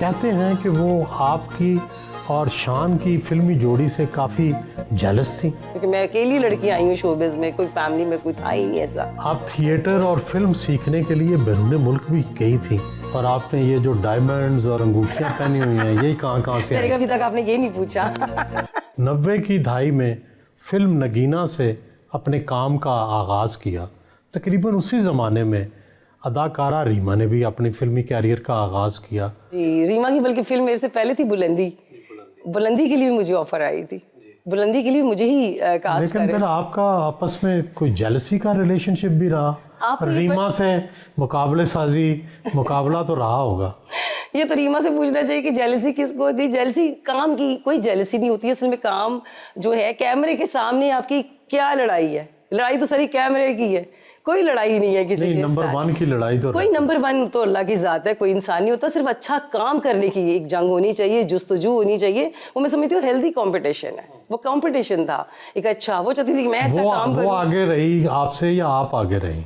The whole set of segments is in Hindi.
कहते हैं कि वो आपकी और शान की फिल्मी जोड़ी से काफ़ी जेलस थी। क्योंकि मैं अकेली लड़की आई हूँ शोबिज़ में, कोई फैमिली में कोई था ही नहीं ऐसा। आप थिएटर और फिल्म सीखने के लिए बैरून मुल्क भी गई थी, और आपने ये जो डायमंड्स और अंगूठियाँ पहनी हुई हैं, यही कहाँ से मेरे आई? अभी तक आपने ये नहीं पूछा। 90 की दहाई में फिल्म नगीना से अपने काम का आगाज़ किया। तकरीबन उसी ज़माने में अदाकारा रीमा ने भी अपनी फिल्मी कैरियर का आगाज़ किया। जी, रीमा की बल्कि फिल्म मेरे से पहले थी बुलंदी। बुलंदी के लिए भी मुझे ऑफर आई थी, बुलंदी के लिए मुझे ही कास्ट लेकिन फिर आपका आपस में कोई जेलसी का रिलेशनशिप भी रहा। रीमा से मुकाबले साजी मुकाबला तो रहा होगा। ये तो रीमा से पूछना चाहिए कि जेलसी किसको थी। जेलसी काम की कोई जेलसी नहीं होती है असल में। काम जो है कैमरे के सामने आपकी क्या लड़ाई है, लड़ाई तो सारी कैमरे की है, कोई लड़ाई नहीं है किसी के साथ। नंबर 1 की लड़ाई तो कोई नंबर 1 तो अल्लाह की ज़ात है, कोई इंसान नहीं होता। सिर्फ अच्छा काम करने की एक जंग होनी चाहिए, जुस्तजू होनी चाहिए। वो मैं समझती हूँ हेल्दी कंपटीशन है। वो कंपटीशन था एक अच्छा, वो चाहती थी कि मैं अच्छा काम करूँ। वो आगे रही आपसे या आप आगे रही?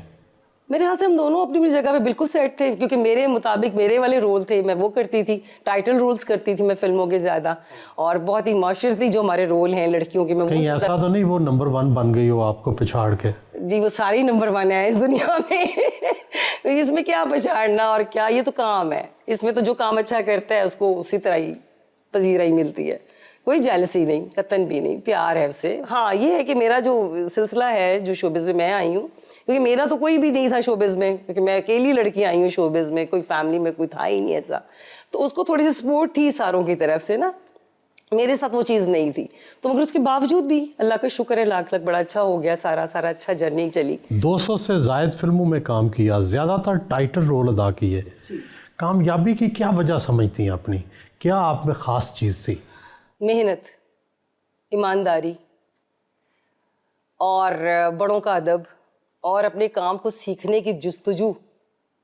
मेरे ख्याल से हम दोनों अपनी अपनी जगह पे बिल्कुल सेट थे, क्योंकि मेरे मुताबिक मेरे वाले रोल थे, मैं वो करती थी, टाइटल रोल्स करती थी मैं फिल्मों के ज़्यादा, और बहुत ही मौशर थी जो हमारे रोल हैं लड़कियों के। मैं कहीं ऐसा तो नहीं वो नंबर 1 बन गई हो आपको पिछाड़ के? जी, वो सारे नंबर 1 है इस दुनिया में। इसमें क्या पछाड़ना और क्या, ये तो काम है। इसमें तो जो काम अच्छा करता है उसको उसी तरह ही पजीराई मिलती है। कोई जेलसी नहीं, कतन भी नहीं, प्यार है उससे। हाँ, ये है कि मेरा जो सिलसिला है, जो शोबिज़ में मैं आई हूँ, क्योंकि मेरा तो कोई भी नहीं था शोबिज़ में, क्योंकि मैं अकेली लड़की आई हूँ शोबिज़ में, कोई फैमिली में कोई था ही नहीं ऐसा। तो उसको थोड़ी सी सपोर्ट थी सारों की तरफ से ना, मेरे साथ वो चीज़ नहीं थी। तो मगर उसके बावजूद भी अल्लाह का शुक्र है, लाख लाख, बड़ा अच्छा हो गया, सारा अच्छा जर्नी चली। 200 से ज़ायद फिल्मों में काम किया, ज़्यादातर टाइटल रोल अदा किए। कामयाबी की क्या वजह समझती हैं अपनी? क्या आप में ख़ास चीज़ थी? मेहनत, ईमानदारी और बड़ों का अदब, और अपने काम को सीखने की जुस्तजू,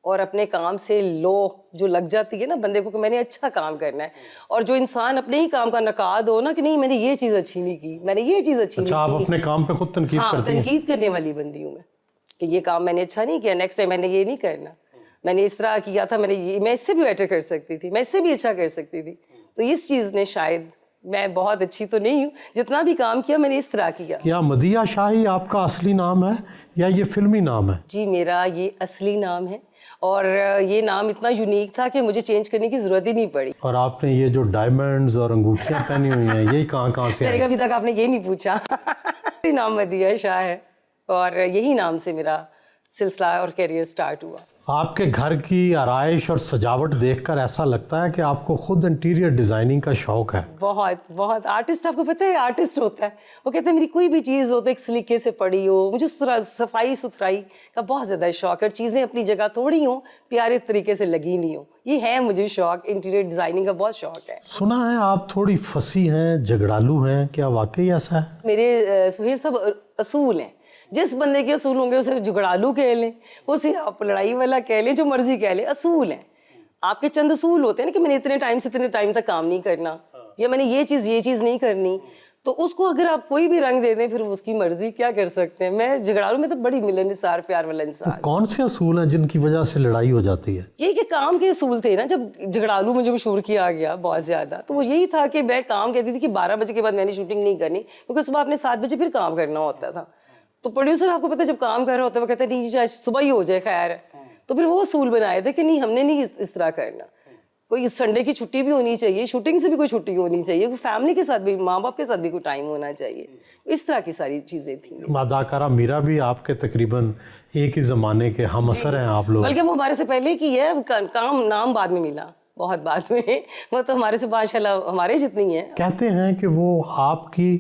और अपने काम से लो जो लग जाती है ना बंदे को कि मैंने अच्छा काम करना है। और जो इंसान अपने ही काम का नकाद हो ना कि नहीं मैंने ये चीज़ अच्छी नहीं की, मैंने ये चीज़ अच्छी नहीं की। आप अपने काम पे खुद तनकीद करती हैं? तनकीद करने वाली बंदी हूँ मैं कि ये काम मैंने अच्छा नहीं किया, नेक्स्ट टाइम मैंने ये नहीं करना, मैंने इस तरह किया था, मैं इससे भी बेटर कर सकती थी, मैं इससे भी अच्छा कर सकती थी। तो इस चीज़ ने शायद, मैं बहुत अच्छी तो नहीं हूँ, जितना भी काम किया मैंने इस तरह किया। क्या मदिया शाही आपका असली नाम है या ये फिल्मी नाम है? जी, मेरा ये असली नाम है, और ये नाम इतना यूनिक था कि मुझे चेंज करने की ज़रूरत ही नहीं पड़ी। और आपने ये जो डायमंड्स और अंगूठियाँ पहनी हुई हैं, यही कहाँ से आई? अभी तक आपने ये नहीं पूछा। नाम मदिया शाह है, और यही नाम से मेरा सिलसिला और करियर स्टार्ट हुआ। आपके घर की आराइश और सजावट देखकर ऐसा लगता है कि आपको खुद इंटीरियर डिज़ाइनिंग का शौक़ है। बहुत बहुत। आर्टिस्ट, आपको पता है आर्टिस्ट होता है, वो कहते हैं मेरी कोई भी चीज़ हो तो एक सलीके से पड़ी हो। मुझे सफाई सुथराई का बहुत ज़्यादा शौक़ है, चीज़ें अपनी जगह थोड़ी हों, प्यारे तरीके से लगी नहीं हो, ये है मुझे शौक़। इंटीरियर डिज़ाइनिंग का बहुत शौक़ है। सुना है आप थोड़ी फंसी हैं, झगड़ालू हैं, क्या वाकई ऐसा है? मेरे सुहेल सब असूल हैं। जिस बंदे के असूल होंगे उसे झगड़ालू कह लें, उसे आप लड़ाई वाला कह लें, जो मर्जी कह लें, असूल हैं। आपके चंद असूल होते हैं ना कि मैंने इतने टाइम से इतने टाइम तक काम नहीं करना, या मैंने ये चीज़ नहीं करनी। तो उसको अगर आप कोई भी रंग दे दें फिर उसकी मर्जी, क्या कर सकते हैं। मैं झगड़ालू में तो बड़ी मिलनसार प्यार वाला इंसान। कौन से असूल हैं जिनकी वजह से लड़ाई हो जाती है? ये कि काम के असूल थे ना, जब झगड़ालू मुझे मशहूर किया गया बहुत ज़्यादा, तो वो यही था कि मैं काम कहती थी कि 12 बजे के बाद मैंने शूटिंग नहीं करनी, क्योंकि सुबह अपने 7 बजे फिर काम करना होता था। तो प्रोड्यूसर, आपको पता है, जब काम कर रहा होता है वो कहता है नहीं जी सुबह ही हो जाए, खैर है। तो फिर वो असूल बनाए थे कि नहीं, हमने नहीं इस तरह करना। कोई संडे की छुट्टी भी होनी चाहिए, शूटिंग से भी कोई छुट्टी होनी चाहिए, फैमिली के साथ भी, माँ बाप के साथ भी कोई टाइम होना चाहिए। इस तरह की सारी चीज़ें थी। अदाकारा मीरा भी आपके तकरीबन एक ही ज़माने के हम असर हैं आप लोग। बल्कि वो हमारे से पहले की है, काम नाम बाद में मिला, बहुत बाद में। वो तो हमारे से माशाल्लाह हमारे जितनी है। कहते हैं कि वो आपकी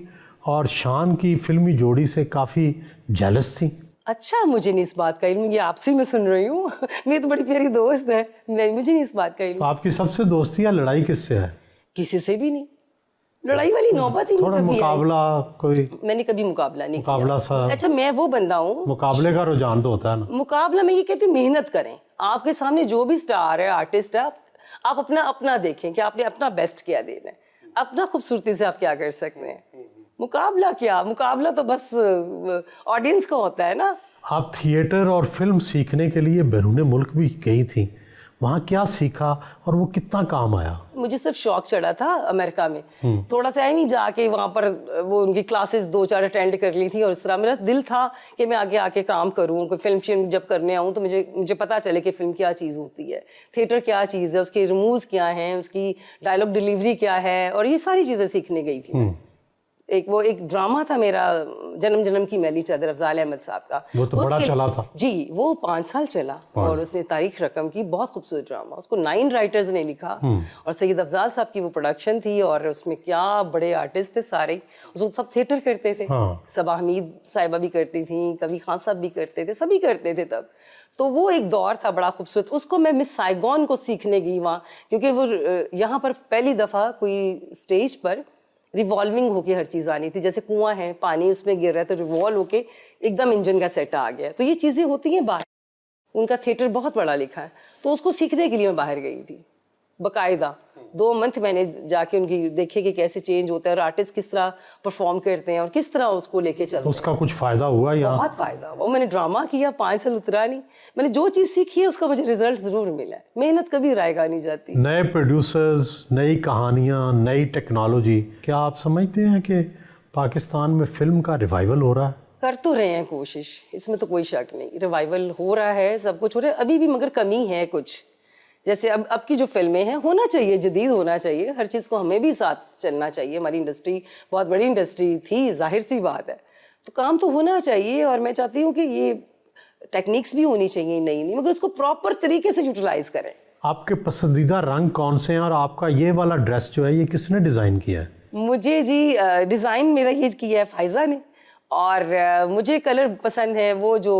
और शान की फिल्मी जोड़ी से काफ़ी जेलस थी। अच्छा, मुझे नहीं इस बात का इल्म, ये आपसे मैं सुन रही हूँ। मेरी तो बड़ी प्यारी दोस्त है, मुझे नहीं इस बात का इल्म। तो आपकी सबसे दोस्ती या लड़ाई किससे है? किसी से भी नहीं, लड़ाई वाली नौबत ही नहीं कभी मुकाबला कोई? मैंने कभी मुकाबला नहीं किया। सा अच्छा, मैं वो बंदा हूँ, मुकाबले का रुझान तो होता है ना। मुकाबला में ये कहती हूँ मेहनत करें। आपके सामने जो भी स्टार है, आर्टिस्ट है, आप अपना देखें कि आपने अपना बेस्ट क्या देना है, अपना खूबसूरती से आप क्या कर सकते हैं। मुकाबला क्या, मुकाबला तो बस ऑडियंस का होता है ना। आप थिएटर और फिल्म सीखने के लिए बैरून मुल्क भी गई थी, वहाँ क्या सीखा और वो कितना काम आया? मुझे सिर्फ शौक चढ़ा था अमेरिका में, थोड़ा सा ही जाके वहाँ पर वो उनकी क्लासेस 2-4 अटेंड कर ली थी, और इस तरह मेरा दिल था कि मैं आगे आके काम करूँ, कोई फिल्म जब करने आऊँ तो मुझे पता चले कि फिल्म क्या चीज़ होती है, थिएटर क्या चीज़ है, उसके रमूज क्या हैं, उसकी डायलॉग डिलीवरी क्या है, और ये सारी चीज़ें सीखने गई थी। एक ड्रामा था मेरा, जन्म जन्म की मैली चादर, अफजाल अहमद साहब का। वो तो बड़ा चला था जी, वो 5 साल चला और उसने तारीख रकम की, बहुत खूबसूरत ड्रामा, उसको 9 राइटर्स ने लिखा और सैयद अफजाल साहब की वो प्रोडक्शन थी, और उसमें क्या बड़े आर्टिस्ट थे सारे, उसको सब थिएटर करते थे। सबा हमीद साहिबा भी करती थी, कभी खान साहब भी करते थे, सभी करते थे तब। तो वो एक दौर था बड़ा खूबसूरत, उसको मैं मिस साइगॉन को सीखने गई वहाँ, क्योंकि वो यहाँ पर पहली दफ़ा कोई स्टेज पर रिवॉल्विंग होके हर चीज़ आनी थी, जैसे कुआं है, पानी उसमें गिर रहा है तो रिवॉल्व होके एकदम इंजन का सेट आ गया। तो ये चीज़ें होती हैं बाहर, उनका थिएटर बहुत बड़ा लिखा है, तो उसको सीखने के लिए मैं बाहर गई थी बकायदा। 2 मंथ मैंने जाके उनकी देखे कि कैसे चेंज होता है और आर्टिस्ट किस तरह परफॉर्म करते हैं और किस तरह उसको लेके चलते हैं। उसका कुछ फ़ायदा हुआ या? बहुत फ़ायदा हुआ। मैंने ड्रामा किया, 5 साल उतरा नहीं, मैंने जो चीज़ सीखी है उसका मुझे रिजल्ट ज़रूर मिला है। मेहनत कभी रायगा नहीं जाती। नए प्रोड्यूसर्स, नई कहानियाँ, नई टेक्नोलॉजी, क्या आप समझते हैं कि पाकिस्तान में फिल्म का रिवाइवल हो रहा है? कर तो रहे हैं कोशिश, इसमें तो कोई शक नहीं, रिवाइवल हो रहा है, सब कुछ हो रहा है, अभी भी मगर कमी है कुछ। जैसे अब की जो फिल्में हैं, होना चाहिए, जदीद होना चाहिए, हर चीज़ को हमें भी साथ चलना चाहिए। हमारी इंडस्ट्री बहुत बड़ी इंडस्ट्री थी, जाहिर सी बात है, तो काम तो होना चाहिए। और मैं चाहती हूँ कि ये टेक्निक्स भी होनी चाहिए नई नई, मगर उसको प्रॉपर तरीके से यूटिलाइज करें। आपके पसंदीदा रंग कौन से हैं और आपका ये वाला ड्रेस जो है ये किसने डिज़ाइन किया है? मुझे जी डिज़ाइन मेरा ये किया है फ़ायज़ा ने, और मुझे कलर पसंद है वो जो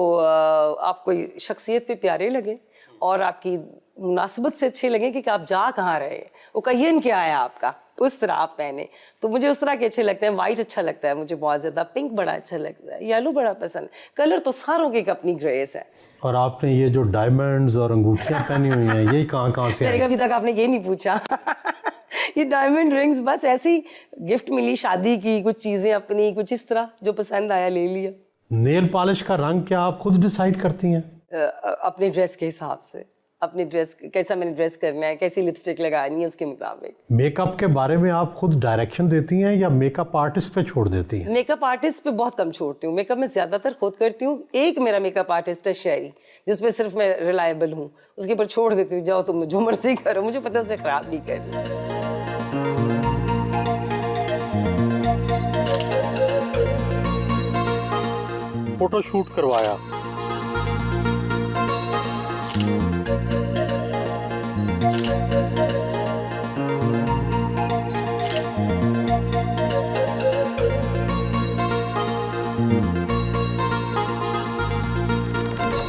आपको शख्सियत पे प्यारे लगे और आपकी मुनासिबत से अच्छे लगे कि आप जा कहाँ रहे हैं, वो कहियन क्या है आपका, उस तरह आप पहने। तो मुझे उस तरह के अच्छे लगते हैं। वाइट अच्छा लगता है मुझे बहुत ज़्यादा, पिंक बड़ा अच्छा लगता है, येलो बड़ा पसंद। कलर तो सारों की एक अपनी ग्रेस है। और आपने ये जो डायमंड्स और अंगूठियाँ पहनी हुई हैं, ये कहाँ से आई? अभी तक आपने ये नहीं पूछा। ये डायमंड रिंग्स बस ऐसे ही गिफ्ट मिली शादी की, कुछ चीज़ें अपनी, कुछ इस तरह जो पसंद आया ले लिया। नेल पॉलिश का रंग क्या आप खुद डिसाइड करती हैं? अपने ड्रेस के हिसाब से, अपनी ड्रेस कैसा मैंने ड्रेस करना है, कैसी लिपस्टिक लगानी है, उसके मुताबिक। मेकअप के बारे में आप खुद डायरेक्शन देती हैं या मेकअप आर्टिस्ट पे छोड़ देती हैं? मेकअप आर्टिस्ट पे बहुत कम छोड़ती हूँ, मेकअप मैं ज़्यादातर खुद करती हूँ। एक मेरा मेकअप आर्टिस्ट है शेरी, जिसमें सिर्फ मैं रिलायबल हूँ, उसके ऊपर छोड़ देती हूँ, जाओ तुम जो मर्जी करो, मुझे पता है उसे ख़राब नहीं करना। फोटो शूट करवाया